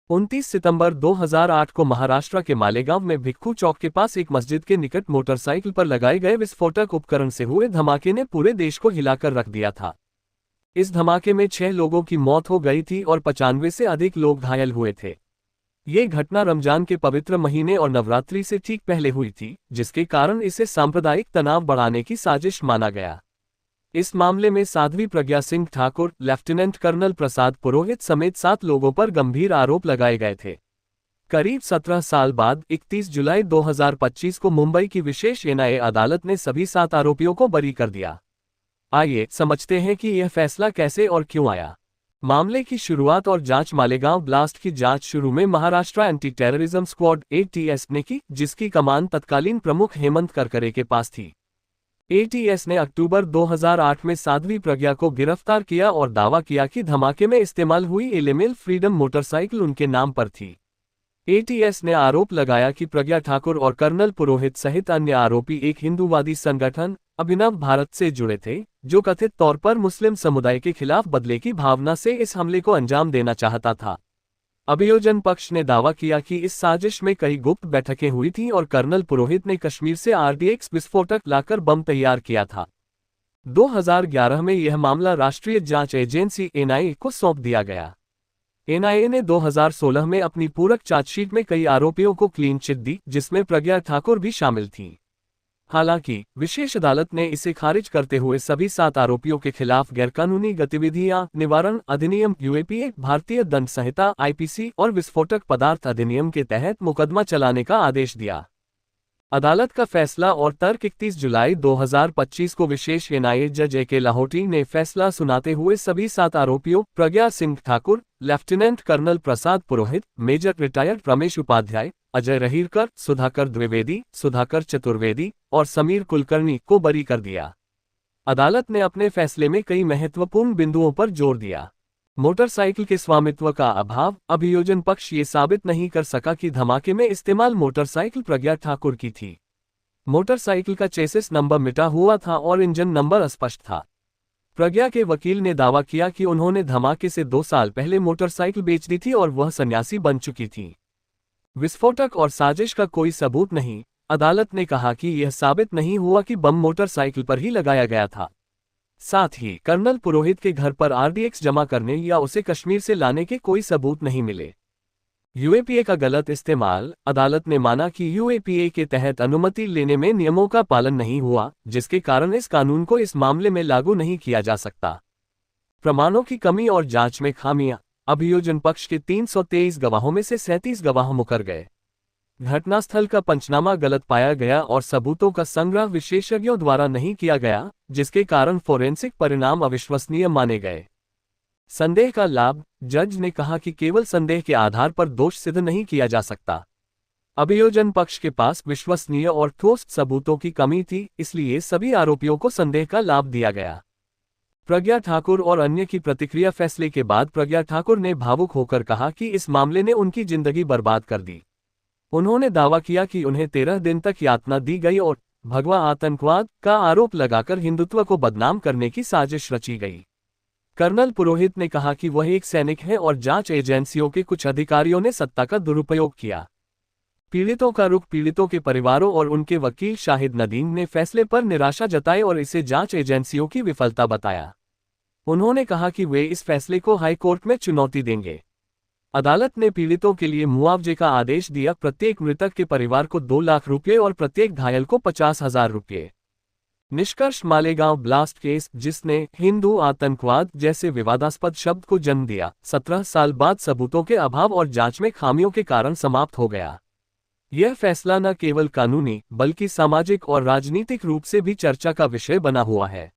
29 सितंबर 2008 को महाराष्ट्र के मालेगांव में भिक्खू चौक के पास एक मस्जिद के निकट मोटरसाइकिल पर लगाए गए विस्फोटक उपकरण से हुए धमाके ने पूरे देश को हिलाकर रख दिया था। इस धमाके में 6 लोगों की मौत हो गई थी और 95 से अधिक लोग घायल हुए थे। ये घटना रमजान के पवित्र महीने और नवरात्रि से ठीक पहले हुई थी, जिसके कारण इसे सांप्रदायिक तनाव बढ़ाने की साजिश माना गया। इस मामले में साध्वी प्रज्ञा सिंह ठाकुर, लेफ्टिनेंट कर्नल प्रसाद पुरोहित समेत 7 लोगों पर गंभीर आरोप लगाए गए थे। करीब 17 साल बाद 31 जुलाई 2025 को मुंबई की विशेष एनआईए अदालत ने सभी 7 आरोपियों को बरी कर दिया। आइए समझते हैं कि यह फैसला कैसे और क्यों आया। मामले की शुरुआत और जांच। मालेगांव ब्लास्ट की जांच शुरू में Maharashtra anti terrorism squad (ATS) ने की, जिसकी कमान तत्कालीन प्रमुख हेमंत करकरे के पास थी। एटीएस ने अक्टूबर 2008 में साध्वी प्रज्ञा को गिरफ्तार किया और दावा किया कि धमाके में इस्तेमाल हुई एलेमेल फ्रीडम मोटरसाइकिल उनके नाम पर थी। एटीएस ने आरोप लगाया कि प्रज्ञा ठाकुर और कर्नल पुरोहित सहित अन्य आरोपी एक हिंदूवादी संगठन अभिनव भारत से जुड़े थे, जो कथित तौर पर मुस्लिम समुदाय के खिलाफ बदले की भावना से इस हमले को अंजाम देना चाहता था। अभियोजन पक्ष ने दावा किया कि इस साजिश में कई गुप्त बैठकें हुई थीं और कर्नल पुरोहित ने कश्मीर से आरडीएक्स विस्फोटक लाकर बम तैयार किया था। 2011 में यह मामला राष्ट्रीय जांच एजेंसी एनआईए को सौंप दिया गया। एनआईए ने 2016 में अपनी पूरक चार्जशीट में कई आरोपियों को क्लीन चिट दी, जिसमें प्रज्ञा ठाकुर भी शामिल थीं। हालांकि विशेष अदालत ने इसे खारिज करते हुए सभी 7 आरोपियों के खिलाफ गैरकानूनी गतिविधियां निवारण अधिनियम यूएपीए, भारतीय दंड संहिता आईपीसी और विस्फोटक पदार्थ अधिनियम के तहत मुकदमा चलाने का आदेश दिया। अदालत का फैसला और तर्क। 31 जुलाई 2025 को विशेष एनआईए जज ए.के. लाहोटी ने फैसला सुनाते हुए सभी 7 आरोपियों Pragya Singh Thakur, lieutenant colonel Prasad Purohit, major retired Ramesh Upadhyay, Ajay रहीरकर, Sudhakar Dwivedi, Sudhakar Chaturvedi और समीर कुलकर्णी को बरी कर दिया। अदालत ने अपने फैसले में कई महत्वपूर्ण बिंदुओं पर जोर दिया। मोटरसाइकिल के स्वामित्व का अभाव। अभियोजन पक्ष ये साबित नहीं कर सका कि धमाके में इस्तेमाल मोटरसाइकिल प्रज्ञा ठाकुर की थी। मोटरसाइकिल का चेसिस नंबर मिटा हुआ था और इंजन नंबर अस्पष्ट था। प्रज्ञा के वकील ने दावा किया कि उन्होंने धमाके से 2 साल पहले मोटरसाइकिल बेच दी थी और वह सन्यासी बन चुकी थी। विस्फोटक और साजिश का कोई सबूत नहीं। अदालत ने कहा कि यह साबित नहीं हुआ कि बम मोटरसाइकिल पर ही लगाया गया था। साथ ही कर्नल पुरोहित के घर पर आरडीएक्स जमा करने या उसे कश्मीर से लाने के कोई सबूत नहीं मिले। यूएपीए का गलत इस्तेमाल। अदालत ने माना कि यूएपीए के तहत अनुमति लेने में नियमों का पालन नहीं हुआ, जिसके कारण इस कानून को इस मामले में लागू नहीं किया जा सकता। प्रमाणों की कमी और जांच में खामियां। अभियोजन पक्ष के 323 गवाहों में से 37 गवाह मुकर गए। घटनास्थल का पंचनामा गलत पाया गया और सबूतों का संग्रह विशेषज्ञों द्वारा नहीं किया गया, जिसके कारण फोरेंसिक परिणाम अविश्वसनीय माने गए। संदेह का लाभ। जज ने कहा कि केवल संदेह के आधार पर दोष सिद्ध नहीं किया जा सकता। अभियोजन पक्ष के पास विश्वसनीय और ठोस सबूतों की कमी थी, इसलिए सभी आरोपियों को संदेह का लाभ दिया गया। प्रज्ञा ठाकुर और अन्य की प्रतिक्रिया। फैसले के बाद प्रज्ञा ठाकुर ने भावुक होकर कहा कि इस मामले ने उनकी जिंदगी बर्बाद कर दी। उन्होंने दावा किया कि उन्हें 13 दिन तक यातना दी गई और भगवा आतंकवाद का आरोप लगाकर हिंदुत्व को बदनाम करने की साजिश रची गई। कर्नल पुरोहित ने कहा कि वह एक सैनिक है और जांच एजेंसियों के कुछ अधिकारियों ने सत्ता का दुरुपयोग किया। पीड़ितों का रुख। पीड़ितों के परिवारों और उनके वकील शाहिद नदीम ने फैसले पर निराशा जताई और इसे जांच एजेंसियों की विफलता बताया। उन्होंने कहा कि वे इस फैसले को हाई कोर्ट में चुनौती देंगे। अदालत ने पीड़ितों के लिए मुआवजे का आदेश दिया। प्रत्येक मृतक के परिवार को 2 लाख रुपये और प्रत्येक घायल को 50,000 रुपये। निष्कर्ष। मालेगांव ब्लास्ट केस, जिसने हिंदू आतंकवाद जैसे विवादास्पद शब्द को जन्म दिया, 17 साल बाद सबूतों के अभाव और जांच में खामियों के कारण समाप्त हो गया। यह फैसला न केवल कानूनी बल्कि सामाजिक और राजनीतिक रूप से भी चर्चा का विषय बना हुआ है।